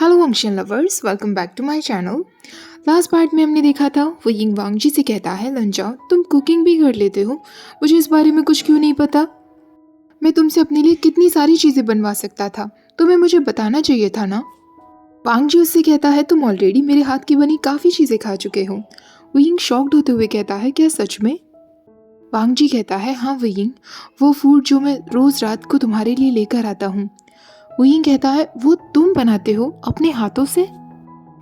Hello function lovers, welcome back to my channel. Last part में हमने देखा था वो यिंग वांगजी से कहता है, लंजा तुम कुकिंग भी कर लेते हो, मुझे इस बारे में कुछ क्यों नहीं पता। मैं तुमसे अपने लिए कितनी सारी चीज़ें बनवा सकता था, तुम्हें मुझे बताना चाहिए था ना। वांगजी उससे कहता है, तुम ऑलरेडी मेरे हाथ की बनी काफ़ी चीज़ें खा चुके हो। वो यिंग शॉक्ड होते हुए कहता है, क्या सच में? वांगजी कहता है, हाँ वो यिंग, वो फूड जो मैं रोज़ रात को तुम्हारे लिए लेकर आता हूँ। वो यिंग कहता है, वो तुम बनाते हो अपने हाथों से?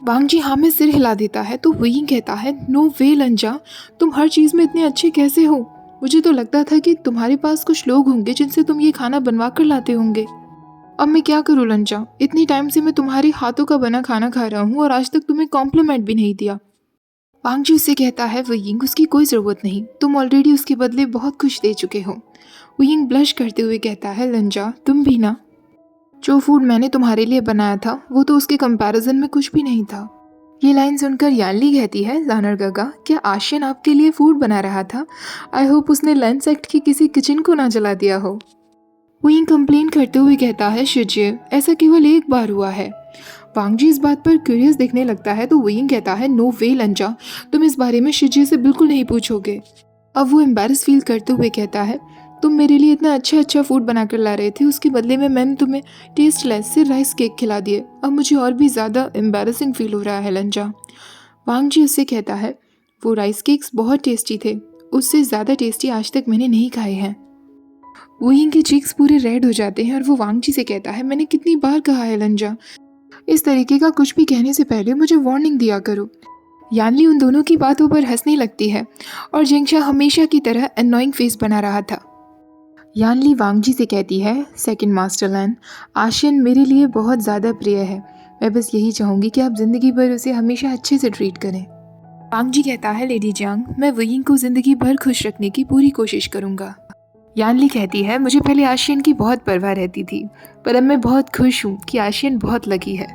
वांगजी हाँ में सिर हिला देता है तो वही कहता है, नो वे लंजा, तुम हर चीज़ में इतने अच्छे कैसे हो? मुझे तो लगता था कि तुम्हारे पास कुछ लोग होंगे जिनसे तुम ये खाना बनवा कर लाते होंगे। अब मैं क्या करूँ लंजा, इतनी टाइम से मैं तुम्हारे हाथों का बना खाना खा रहा हूँ और आज तक तुम्हें कॉम्प्लीमेंट भी नहीं दिया। वांगजी उससे कहता है, वयिंग उसकी कोई ज़रूरत नहीं, तुम ऑलरेडी उसके बदले बहुत कुछ दे चुके हो। वयिंग ब्लश करते हुए कहता है, लंजा तुम भी ना, जो फूड मैंने तुम्हारे लिए बनाया था वो तो उसके कंपैरिजन में कुछ भी नहीं था। ये लाइन सुनकर यानली कहती है, लानर गगा, क्या आशियन आपके लिए फूड बना रहा था? आई होप उसने लैंड सेक्ट की किसी किचन को ना जला दिया हो। वहीं कंप्लेन करते हुए कहता है, शिजिए ऐसा केवल एक बार हुआ है। वांगजी इस बात पर क्यूरियस दिखने लगता है तो वहीं कहता है, नो वे लंजा, तुम इस बारे में शिजिए से बिल्कुल नहीं पूछोगे। अब वो एम्बैरस फील करते हुए कहता है, तुम मेरे लिए इतना अच्छा फूड बना कर ला रहे थे, उसके बदले में मैंने तुम्हें टेस्टलेस से राइस केक खिला दिए। अब मुझे और भी ज़्यादा एम्बैरसिंग फील हो रहा है लंजा। वांगजी उससे कहता है, वो राइस केक्स बहुत टेस्टी थे, उससे ज़्यादा टेस्टी आज तक मैंने नहीं खाए हैं। वहीं के चीक्स पूरे रेड हो जाते हैं और वो वांगजी से कहता है, मैंने कितनी बार कहा है लंजा, इस तरीके का कुछ भी कहने से पहले मुझे वार्निंग दिया करो। यानली उन दोनों की बातों पर हंसने लगती है और जेंगशा हमेशा की तरह एनोइंग फेस बना रहा था। यानली वांगजी से कहती है, सेकंड मास्टर लैन, आशियन मेरे लिए बहुत ज़्यादा प्रिय है, मैं बस यही चाहूँगी कि आप ज़िंदगी भर उसे हमेशा अच्छे से ट्रीट करें। वांगजी कहता है, लेडी जियांग, मैं वयिंग को ज़िंदगी भर खुश रखने की पूरी कोशिश करूँगा। यानली कहती है, मुझे पहले आशियन की बहुत परवाह रहती थी, पर अब मैं बहुत खुश हूँ कि आशियन बहुत लकी है।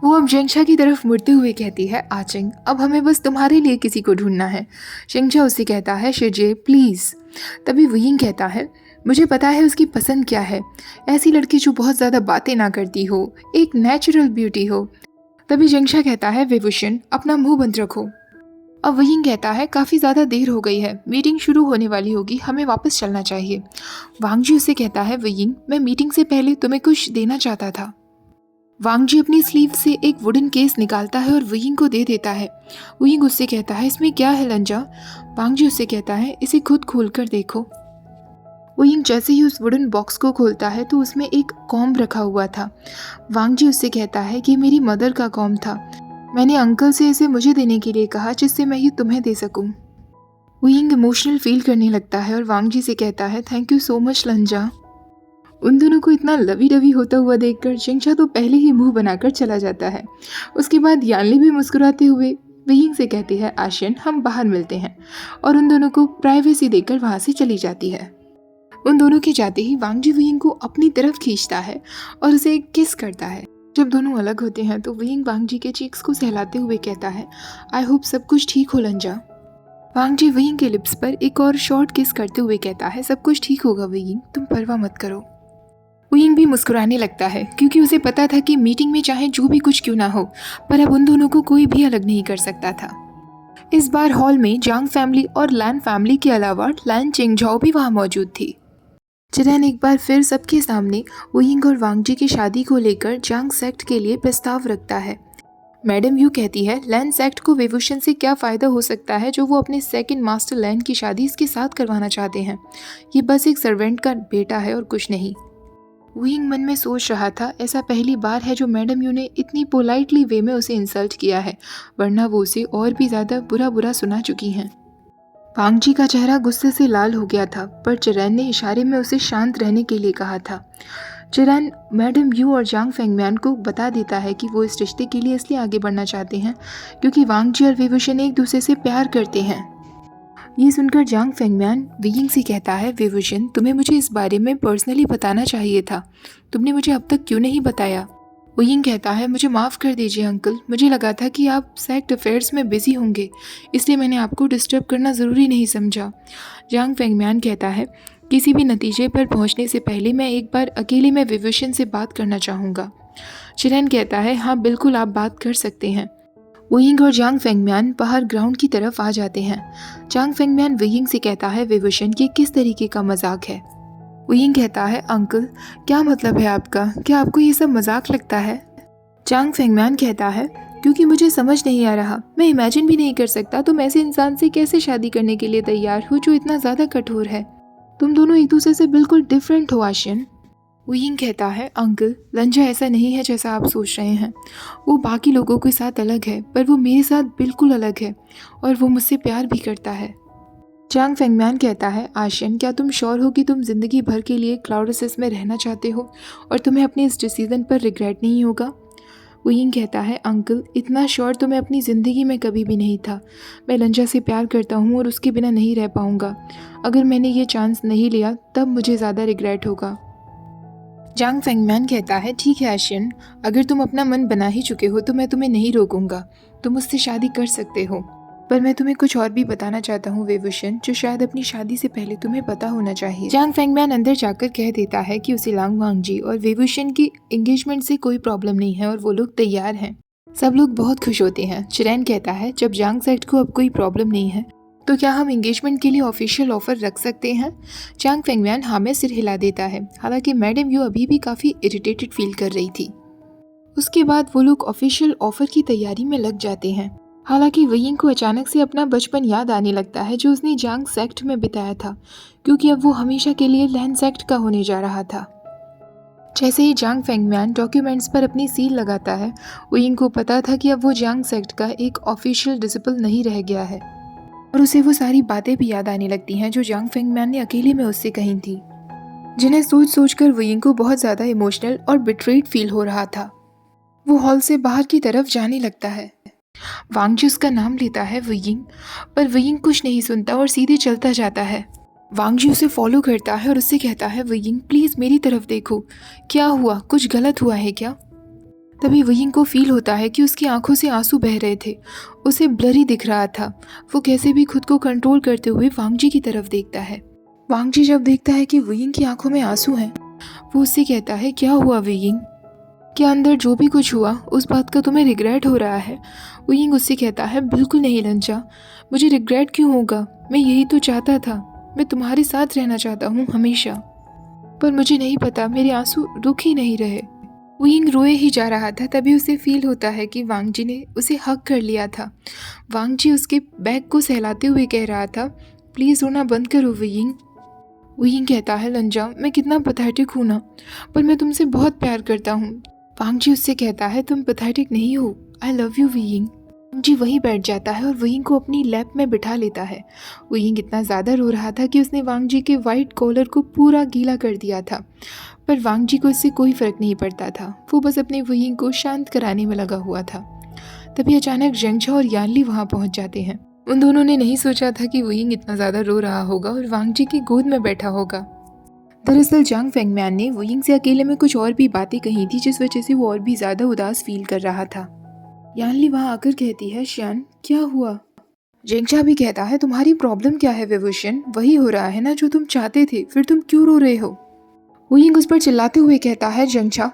वो अब जेंगशा की तरफ मुड़ते हुए कहती है, आचिंग, अब हमें बस तुम्हारे लिए किसी को ढूंढना है। जेंगशा उससे कहता है, शिजे प्लीज़। तभी वयिंग कहता है, मुझे पता है उसकी पसंद क्या है, ऐसी लड़की जो बहुत ज़्यादा बातें ना करती हो, एक नेचुरल ब्यूटी हो। तभी जेंगशा कहता है, विभूषण अपना मुंह बंद रखो। अब वयिंग कहता है, काफ़ी ज़्यादा देर हो गई है, मीटिंग शुरू होने वाली होगी, हमें वापस चलना चाहिए। वांगजी उससे कहता है, वयिंग मैं मीटिंग से पहले तुम्हें कुछ देना चाहता था। वांगजी अपनी स्लीव से एक वुडन केस निकालता है और वयिंग को दे देता है। वयिंग उससे कहता है, इसमें क्या है लंजा? वांगजी उससे कहता है, इसे खुद खोलकर देखो। वयिंग जैसे ही उस वुडन बॉक्स को खोलता है तो उसमें एक कॉम्ब रखा हुआ था। वांगजी उससे कहता है कि मेरी मदर का कॉम्ब था, मैंने अंकल से इसे मुझे देने के लिए कहा जिससे मैं ये तुम्हें दे सकूं। वयिंग इमोशनल फील करने लगता है और वांगजी से कहता है, थैंक यू सो मच लंजा। उन दोनों को इतना लवी डवी होता हुआ देखकर जेंगशा तो पहले ही मुंह बनाकर चला जाता है। उसके बाद यानली भी मुस्कुराते हुए वयिंग से कहती है, आशियन हम बाहर मिलते हैं, और उन दोनों को प्राइवेसी देकर वहाँ से चली जाती है। उन दोनों के जाते ही वांगजी वयिंग को अपनी तरफ खींचता है और उसे किस करता है। जब दोनों अलग होते हैं तो वयिंग वांगजी के चीक्स को सहलाते हुए कहता है, आई होप सब कुछ ठीक हो लंजा। वांगजी वयिंग के लिप्स पर एक और शॉर्ट किस करते हुए कहता है, सब कुछ ठीक होगा वयिंग, तुम परवाह मत करो। वयिंग भी मुस्कुराने लगता है क्योंकि उसे पता था कि मीटिंग में चाहे जो भी कुछ क्यों ना हो, पर अब उन दोनों को कोई भी अलग नहीं कर सकता था। इस बार हॉल में जांग फैमिली और लैन फैमिली के अलावा लैन चिंगझाओ भी वहाँ मौजूद थी। चिरैन एक बार फिर सबके सामने वयिंग और वांगजी की शादी को लेकर जांग सेक्ट के लिए प्रस्ताव रखता है। मैडम यू कहती है, लैन सेक्ट को विभूषण से क्या फ़ायदा हो सकता है जो वो अपने सेकंड मास्टर लैन की शादी इसके साथ करवाना चाहते हैं। ये बस एक सर्वेंट का बेटा है और कुछ नहीं। वयिंग मन में सोच रहा था, ऐसा पहली बार है जो मैडम यू ने इतनी पोलाइटली वे में उसे इंसल्ट किया है, वरना वो उसे और भी ज़्यादा बुरा सुना चुकी हैं। वांगजी का चेहरा गुस्से से लाल हो गया था, पर चिरैन ने इशारे में उसे शांत रहने के लिए कहा था। चिरैन मैडम यू और जांग फेंगम्यान को बता देता है कि वो इस रिश्ते के लिए इसलिए आगे बढ़ना चाहते हैं क्योंकि वांगजी और विभूषण एक दूसरे से प्यार करते हैं। ये सुनकर जांग फेंगम्यान वयिंग से कहता है, विभूषण तुम्हें मुझे इस बारे में पर्सनली बताना चाहिए था, तुमने मुझे अब तक क्यों नहीं बताया? वयिंग कहता है, मुझे माफ़ कर दीजिए अंकल, मुझे लगा था कि आप सेक्ट अफेयर्स में बिजी होंगे, इसलिए मैंने आपको डिस्टर्ब करना ज़रूरी नहीं समझा। जांग फेंगम्यान कहता है, किसी भी नतीजे पर पहुंचने से पहले मैं एक बार अकेले में विभूषण से बात करना चाहूँगा। चिरेन कहता है हाँ बिल्कुल आप बात कर सकते हैं। वुयिंग और जांग फेंगम्यान बाहर ग्राउंड की तरफ आ जाते हैं। जांग फेंगम्यान वुयिंग से कहता है विभूषण ये किस तरीके का मजाक है। वुयिंग कहता है अंकल क्या मतलब है आपका, क्या आपको ये सब मजाक लगता है। जांग फेंगम्यान कहता है क्योंकि मुझे समझ नहीं आ रहा, मैं इमेजिन भी नहीं कर सकता तुम ऐसे इंसान से कैसे शादी करने के लिए तैयार हो जो इतना ज़्यादा कठोर है। तुम दोनों एक दूसरे से बिल्कुल डिफरेंट हो आशियन। वुयिंग कहता है अंकल लंजा ऐसा नहीं है जैसा आप सोच रहे हैं, वो बाकी लोगों के साथ अलग है पर वो मेरे साथ बिल्कुल अलग है और वो मुझसे प्यार भी करता है। जांग फेंगम्यान कहता है आशियन क्या तुम श्योर हो कि तुम जिंदगी भर के लिए क्लाउडसिस में रहना चाहते हो और तुम्हें अपने इस डिसीजन पर रिग्रेट नहीं होगा। वुयिंग कहता है अंकल इतना श्योर तो मैं अपनी ज़िंदगी में कभी भी नहीं था। मैं लंजा से प्यार करता हूँ और उसके बिना नहीं रह पाऊँगा। अगर मैंने ये चांस नहीं लिया तब मुझे ज़्यादा रिग्रेट होगा। जांग फेंगम्यान कहता है ठीक है आशियन, अगर तुम अपना मन बना ही चुके हो तो मैं तुम्हें नहीं रोकूंगा, तुम मुझसे शादी कर सकते हो। पर मैं तुम्हें कुछ और भी बताना चाहता हूँ विभूषण, जो शायद अपनी शादी से पहले तुम्हें पता होना चाहिए। जांग फेंगम्यान अंदर जाकर कह देता है कि उसे लांग वांगजी और विभूषण की एंगेजमेंट से कोई प्रॉब्लम नहीं है और वो लोग तैयार हैं। सब लोग बहुत खुश होते हैं। चिरेन कहता है जब जांग सेक्ट को अब कोई प्रॉब्लम नहीं है तो क्या हम एंगेजमेंट के लिए ऑफिशियल ऑफर रख सकते हैं। जांग फेंगम्यान हाँ में सिर हिला देता है। हालांकि मैडम यू अभी भी काफ़ी इरिटेटेड फील कर रही थी। उसके बाद वो लोग ऑफिशियल ऑफर की तैयारी में लग जाते हैं। हालांकि वुयिंग को अचानक से अपना बचपन याद आने लगता है जो उसने जांग सेक्ट में बिताया था, क्योंकि अब वो हमेशा के लिए लैन सेक्ट का होने जा रहा था। जैसे ही जांग फेंगम्यान डॉक्यूमेंट्स पर अपनी सील लगाता है, वुयिंग को पता था कि अब वो जांग सेक्ट का एक ऑफिशियल डिसिपल नहीं रह गया है और उसे वो सारी बातें भी याद आने लगती हैं जो जांग फेंगम्यान ने अकेले में उससे कही थी, जिन्हें सोच सोचकर वुयिंग को बहुत ज़्यादा इमोशनल और बिट्रेड फील हो रहा था। वो हॉल से बाहर की तरफ जाने लगता है। वांगजी उसका नाम लेता है वुयिंग, पर वुयिंग कुछ नहीं सुनता और सीधे चलता जाता है। वांगजी उसे फॉलो करता है और उससे कहता है वुयिंग प्लीज़ मेरी तरफ देखो, क्या हुआ, कुछ गलत हुआ है क्या। तभी वुयिंग को फील होता है कि उसकी आंखों से आंसू बह रहे थे, उसे ब्लरी दिख रहा था। वो कैसे भी खुद को कंट्रोल करते हुए वांगजी की तरफ देखता है। वांगजी जब देखता है कि वुयिंग की आंखों में आंसू हैं, वो उससे कहता है क्या हुआ वुयिंग, क्या अंदर जो भी कुछ हुआ उस बात का तुम्हें रिग्रेट हो रहा है। वुयिंग उससे कहता है बिल्कुल नहीं लंजा, मुझे रिग्रेट क्यों होगा, मैं यही तो चाहता था, मैं तुम्हारे साथ रहना चाहता हूँ हमेशा। पर मुझे नहीं पता मेरे आंसू रुक ही नहीं रहे। वुयिंग रोए ही जा रहा था। तभी उसे फील होता है कि वांगजी ने उसे हक कर लिया था। वांगजी उसके बैग को सहलाते हुए कह रहा था प्लीज़ रोना बंद करो वुयिंग। वुयिंग कहता है लंजा मैं कितना पैथेटिक हूँ ना, पर मैं तुमसे बहुत प्यार करता हूँ। वांगजी उससे कहता है तुम पैथेटिक नहीं हो, आई लव यू वुयिंग। वांगजी वहीं बैठ जाता है और वुयिंग को अपनी लैप में बिठा लेता है। वुयिंग इतना ज़्यादा रो रहा था कि उसने वांगजी के वाइट कॉलर को पूरा गीला कर दिया था, पर वांगजी को इससे कोई फर्क नहीं पड़ता था। वो बस अपने वुयिंग को शांत कराने में लगा हुआ था। तभी अचानक जेंगछा और यानली वहाँ पहुँच जाते हैं। उन दोनों ने नहीं सोचा था कि वुयिंग इतना ज़्यादा रो रहा होगा और वांगजी की गोद में बैठा होगा। दरअसल जांग फेंगम्यान ने वुयिंग से अकेले में कुछ और भी बातें कही थी, जिस वजह से वो और भी ज़्यादा उदास फील कर रहा था। यानली वहाँ आकर कहती है श्यान क्या हुआ। जेंगछा भी कहता है तुम्हारी प्रॉब्लम क्या है विभूषण, वही हो रहा है ना जो तुम चाहते थे, फिर तुम क्यों रो रहे हो। वुयिंग उस पर चिल्लाते हुए कहता है जेंगछा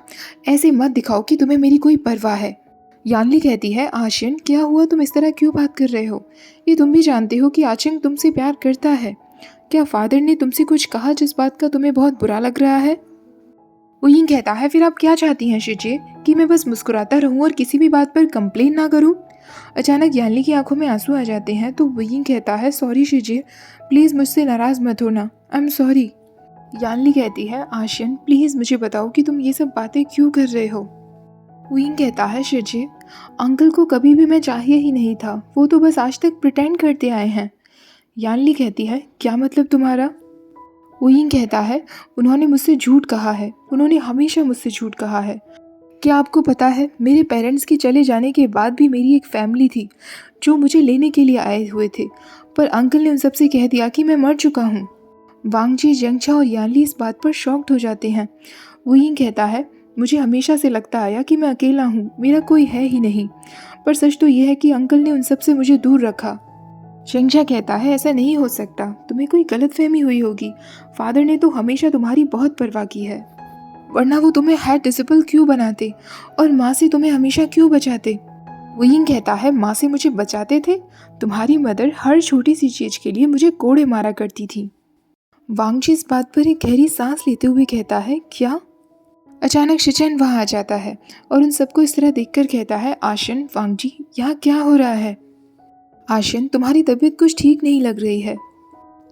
ऐसे मत दिखाओ कि तुम्हें मेरी कोई परवाह है। यानली कहती है आशियन क्या हुआ, तुम इस तरह क्यों बात कर रहे हो, ये तुम भी जानते हो कि आचिंग तुमसे प्यार करता है। क्या फादर ने तुमसे कुछ कहा जिस बात का तुम्हें बहुत बुरा लग रहा है। वुयिंग कहता है फिर आप क्या चाहती हैं शिजे, कि मैं बस मुस्कुराता रहूं और किसी भी बात पर कंप्लेन ना करूं। अचानक यानली की आंखों में आंसू आ जाते हैं तो वुयिंग कहता है सॉरी शिजे, प्लीज़ मुझसे नाराज़ मत होना, आई एम सॉरी। यानली कहती है आशियन प्लीज़ मुझे बताओ कि तुम ये सब बातें क्यों कर रहे हो। वुयिंग कहता है शिजे अंकल को कभी भी मैं चाहिए ही नहीं था, वो तो बस आज तक प्रिटेंड करते आए हैं। यानली कहती है क्या मतलब तुम्हारा। वुयिंग कहता है उन्होंने मुझसे झूठ कहा है, उन्होंने हमेशा मुझसे झूठ कहा है। क्या आपको पता है मेरे पेरेंट्स के चले जाने के बाद भी मेरी एक फैमिली थी जो मुझे लेने के लिए आए हुए थे, पर अंकल ने उन सबसे कह दिया कि मैं मर चुका हूँ। वांगजी, जेंगछा और यानली इस बात पर शॉक्ड हो जाते हैं। वुयिंग कहता है मुझे हमेशा से लगता आया कि मैं अकेला हूँ, मेरा कोई है ही नहीं, पर सच तो यह है कि अंकल ने उन सब से मुझे दूर रखा। जेंगछा कहता है ऐसा नहीं हो सकता, तुम्हें कोई गलतफहमी हुई होगी, फादर ने तो हमेशा तुम्हारी बहुत परवाह की है। वरना वो तुम्हें हेड डिसिपल क्यों बनाते और माँ से तुम्हें हमेशा क्यों बचाते? वो यिंग कहता है, माँ से मुझे बचाते थे? तुम्हारी मदर हर छोटी सी चीज के लिए मुझे कोड़े मारा करती थी। वांगजी इस बात पर एक गहरी सांस लेते हुए कहता है, क्या? अचानक शिचेन वहां आ जाता है और उन सबको इस तरह देखकर कहता है, आशन, वांगजी, यहाँ क्या हो रहा है? आशन, तुम्हारी तबीयत कुछ ठीक नहीं लग रही है।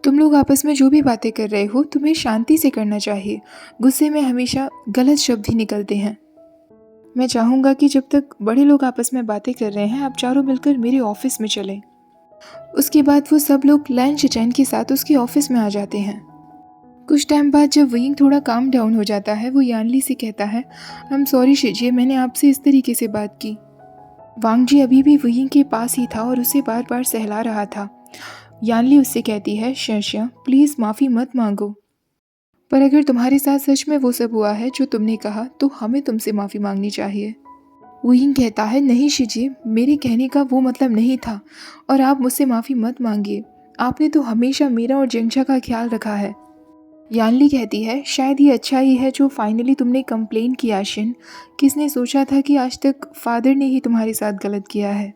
तुम लोग आपस में जो भी बातें कर रहे हो तुम्हें शांति से करना चाहिए। गुस्से में हमेशा गलत शब्द ही निकलते हैं। मैं चाहूँगा कि जब तक बड़े लोग आपस में बातें कर रहे हैं आप चारों मिलकर मेरे ऑफिस में चलें। उसके बाद वो सब लोग लैन शिचेन के साथ उसके ऑफिस में आ जाते हैं। कुछ टाइम बाद जब विंग थोड़ा काम डाउन हो जाता है वो यानली से कहता है, आई एम सॉरी शिजिए, मैंने आपसे इस तरीके से बात की। वांगजी अभी भी विंग के पास ही था और उसे बार बार सहला रहा था। यानली उससे कहती है, शर्शिया, प्लीज़ माफ़ी मत मांगो, पर अगर तुम्हारे साथ सच में वो सब हुआ है जो तुमने कहा तो हमें तुमसे माफ़ी मांगनी चाहिए। वुयिंग कहता है, नहीं शिजिए, मेरे कहने का वो मतलब नहीं था और आप मुझसे माफ़ी मत मांगिए। आपने तो हमेशा मेरा और जेंगशा का ख्याल रखा है। यानली कहती है, शायद ये अच्छा ही है जो फाइनली तुमने कंप्लेन किया शिन। किसने सोचा था कि आज तक फादर ने ही तुम्हारे साथ गलत किया है।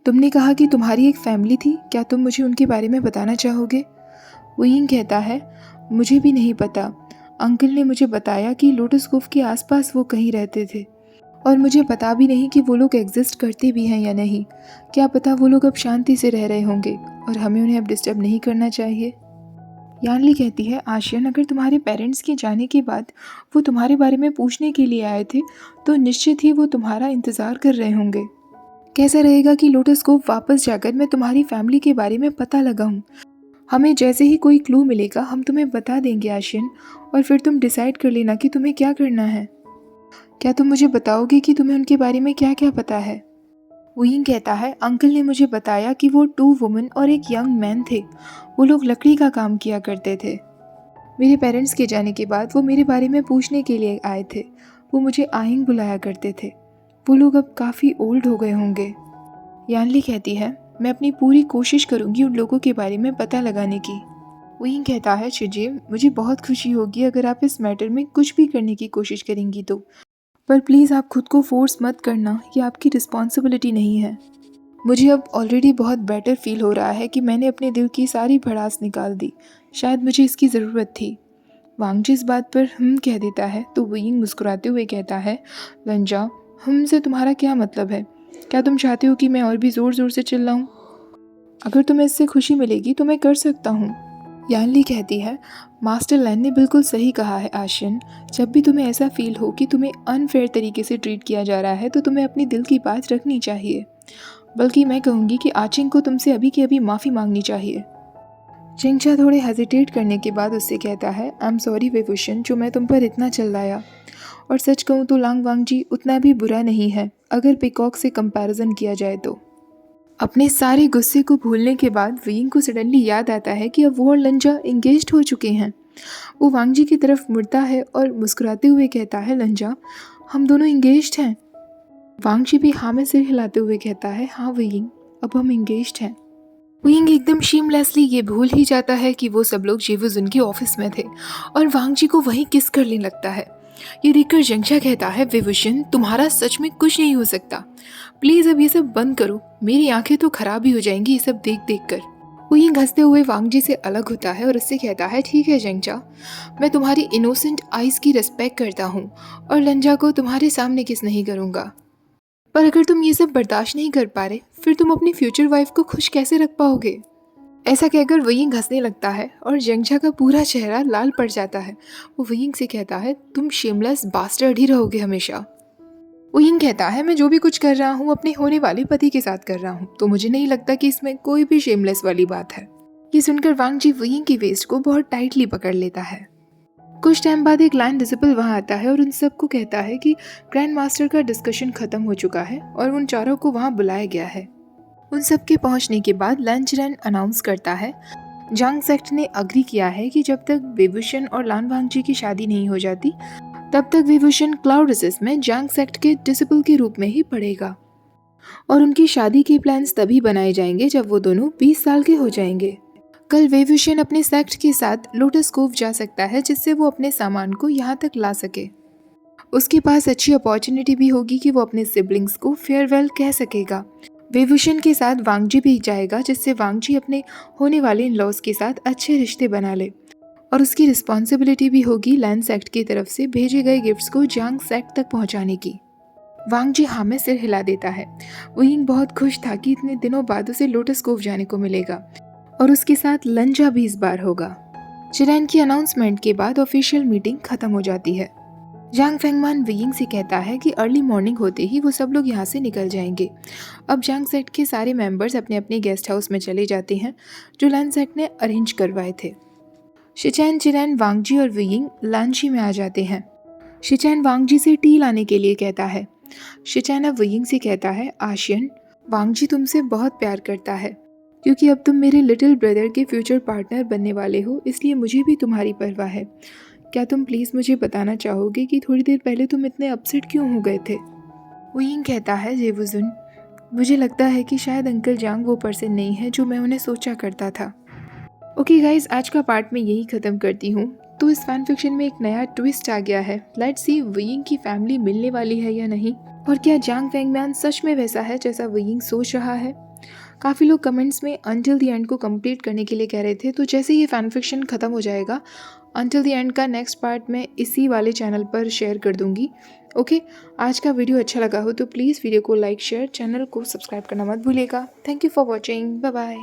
तुमने कहा कि तुम्हारी एक फैमिली थी, क्या तुम मुझे उनके बारे में बताना चाहोगे? वुयिंग कहता है, मुझे भी नहीं पता। अंकल ने मुझे बताया कि लोटस कोव के आसपास वो कहीं रहते थे और मुझे पता भी नहीं कि वो लोग एग्जिस्ट करते भी हैं या नहीं। क्या पता वो लोग अब शांति से रह रहे होंगे और हमें उन्हें अब डिस्टर्ब नहीं करना चाहिए। यानली कहती है, आशियन, अगर तुम्हारे पेरेंट्स के जाने के बाद वो तुम्हारे बारे में पूछने के लिए आए थे तो निश्चित ही वो तुम्हारा इंतज़ार कर रहे होंगे। कैसा रहेगा कि लोटस को वापस जाकर मैं तुम्हारी फैमिली के बारे में पता लगाऊं। हमें जैसे ही कोई क्लू मिलेगा हम तुम्हें बता देंगे आशियन, और फिर तुम डिसाइड कर लेना कि तुम्हें क्या करना है। क्या तुम मुझे बताओगे कि तुम्हें उनके बारे में क्या क्या पता है? वुयिंग कहता है, अंकल ने मुझे बताया कि वो 2 वुमेन और एक यंग मैन थे। वो लोग लकड़ी का काम किया करते थे। मेरे पेरेंट्स के जाने के बाद वो मेरे बारे में पूछने के लिए आए थे। वो मुझे आइंग बुलाया करते थे। वो लोग अब काफ़ी ओल्ड हो गए होंगे। यानली कहती है, मैं अपनी पूरी कोशिश करूंगी उन लोगों के बारे में पता लगाने की। वुयिंग कहता है, शिजी, मुझे बहुत खुशी होगी अगर आप इस मैटर में कुछ भी करने की कोशिश करेंगी तो, पर प्लीज़ आप खुद को फोर्स मत करना, ये आपकी रिस्पॉन्सिबिलिटी नहीं है। मुझे अब ऑलरेडी बहुत बेटर फील हो रहा है कि मैंने अपने दिल की सारी भड़ास निकाल दी। शायद मुझे इसकी ज़रूरत थी। वांगजी इस बात पर कह देता है तो वुयिंग मुस्कुराते हुए कहता है, लंजा, से तुम्हारा क्या मतलब है? क्या तुम चाहते हो कि मैं और भी ज़ोर ज़ोर से चिल्लाऊं? अगर तुम्हें इससे खुशी मिलेगी तो मैं कर सकता हूँ। यानली कहती है, मास्टर लैन ने बिल्कुल सही कहा है आशियन। जब भी तुम्हें ऐसा फील हो कि तुम्हें अनफेयर तरीके से ट्रीट किया जा रहा है तो तुम्हें अपनी दिल की बात रखनी चाहिए। बल्कि मैं कहूँगी कि आचिंग को तुमसे अभी की अभी माफ़ी मांगनी चाहिए। चिंगचा थोड़े हेजिटेट करने के बाद उससे कहता है, आई एम सॉरी वेवुशन, जो मैं तुम पर इतना चिल्लाया। और सच कहूँ तो लांग वांगजी उतना भी बुरा नहीं है अगर पिकॉक से कंपैरिजन किया जाए तो। अपने सारे गुस्से को भूलने के बाद विंग को सडनली याद आता है कि अब वो और लंजा इंगेज्ड हो चुके हैं। वो वांगजी की तरफ मुड़ता है और मुस्कुराते हुए कहता है, लंजा, हम दोनों इंगेज्ड हैं। वांगजी भी हाँ में सिर हिलाते हुए कहता है, हाँ विंग, अब हम इंगेज्ड हैं। विंग एकदम शेमलेसली ये भूल ही जाता है कि वो सब लोग जेवुजुन के ऑफिस में थे और वांगजी को वहीं किस करने लगता है। ये देखकर जंगशा कहता है, वेवुशन, तुम्हारा सच में कुछ नहीं हो सकता। प्लीज़ अब ये सब बंद करो, मेरी आंखें तो खराब ही हो जाएंगी ये सब देख देख कर। विंग हंसते हुए वांगजी से अलग होता है और उससे कहता है, ठीक है जंगशा, मैं तुम्हारी इनोसेंट आइज़ की रिस्पेक्ट करता हूँ और लंजा को तुम्हारे सामने किस नहीं करूँगा। पर अगर तुम ये सब बर्दाश्त नहीं कर पा रहे फिर तुम अपनी फ्यूचर वाइफ को खुश कैसे रख पाओगे? ऐसा कहकर वयिंग हंसने लगता है और जंगशा का पूरा चेहरा लाल पड़ जाता है। वो वयिंग से कहता है, तुम शेमलेस बास्टर्ड ही रहोगे हमेशा। वयिंग कहता है, मैं जो भी कुछ कर रहा हूँ अपने होने वाले पति के साथ कर रहा हूँ, तो मुझे नहीं लगता कि इसमें कोई भी शेमलेस वाली बात है। ये सुनकर वांगजी वयिंग की वेस्ट को बहुत टाइटली पकड़ लेता है। कुछ टाइम बाद एक लैंड डिसिपल वहाँ आता है और उन सबको कहता है कि ग्रैंड मास्टर का डिस्कशन खत्म हो चुका है और उन चारों को वहाँ बुलाया गया है। उन सबके पहुंचने के बाद लैंचरैन अनाउंस करता है, जांग सेक्ट ने अग्री किया है कि जब तक वेवुशन और लान वांगजी की शादी नहीं हो जाती तब तक वेवुशन क्लाउड रेसिस में जांग सेक्ट के डिसिपल के रूप में ही पढ़ेगा और उनकी शादी के प्लान्स तभी बनाए जाएंगे जब वो दोनों 20 साल के हो जाएंगे। कल वेवुशन अपने सेक्ट के साथ लोटस कोव जा सकता है जिससे वो अपने सामान को यहाँ तक ला सके। उसके पास अच्छी अपॉर्चुनिटी भी होगी कि वो अपने सिबलिंग्स को फेयरवेल कह सकेगा। वेवुशन के साथ वांगजी भी जाएगा जिससे वांगजी अपने होने वाले इन लॉज के साथ अच्छे रिश्ते बना ले और उसकी रिस्पॉन्सिबिलिटी भी होगी लैंड सेक्ट की तरफ से भेजे गए गिफ्ट्स को जांग सेक्ट तक पहुंचाने की। वांगजी हाँ में सिर हिला देता है। वुयिंग बहुत खुश था कि इतने दिनों बाद उसे लोटस कोव जाने को मिलेगा और उसके साथ लंजा भी इस बार होगा। चिरैन की अनाउंसमेंट के बाद ऑफिशियल मीटिंग खत्म हो जाती है। जांग फेंगमान वुयिंग से कहता है कि अर्ली मॉर्निंग होते ही वो सब लोग यहाँ से निकल जाएंगे। अब जांग सेक्ट के सारे मेंबर्स अपने अपने गेस्ट हाउस में चले जाते हैं जो लैंड सेक्ट ने अरेंज करवाए थे। शिचैन, चिरैन, वांगजी और वुयिंग लांची में आ जाते हैं। शिचैन वांगजी से टी लाने के लिए कहता है। शिचैन अब वुयिंग से कहता है, आशियन, वांगजी तुमसे बहुत प्यार करता है क्योंकि अब तुम मेरे लिटिल ब्रदर के फ्यूचर पार्टनर बनने वाले हो, इसलिए मुझे भी तुम्हारी परवाह है। क्या तुम प्लीज़ मुझे बताना चाहोगे कि थोड़ी देर पहले तुम इतने अपसेट क्यों हो गए थे? वुयिंग कहता है, जेवुजुन, मुझे लगता है कि शायद अंकल जांग वो पर्सन नहीं है जो मैं उन्हें सोचा करता था। ओके गाइज, आज का पार्ट मैं यही ख़त्म करती हूँ। तो इस फैन फिक्शन में एक नया ट्विस्ट आ गया है। लेट्स सी वुयिंग की फैमिली मिलने वाली है या नहीं, और क्या जांग फेंगमैन सच में वैसा है जैसा वुयिंग सोच रहा है। काफ़ी लोग कमेंट्स में अंटिल द एंड को कंप्लीट करने के लिए कह रहे थे, तो जैसे ये फैन फिक्शन ख़त्म हो जाएगा अंटिल द एंड का नेक्स्ट पार्ट मैं इसी वाले चैनल पर शेयर कर दूँगी। ओके, आज का वीडियो अच्छा लगा हो तो प्लीज़ वीडियो को लाइक, शेयर, चैनल को सब्सक्राइब करना मत भूलिएगा। Thank you for watching, bye bye.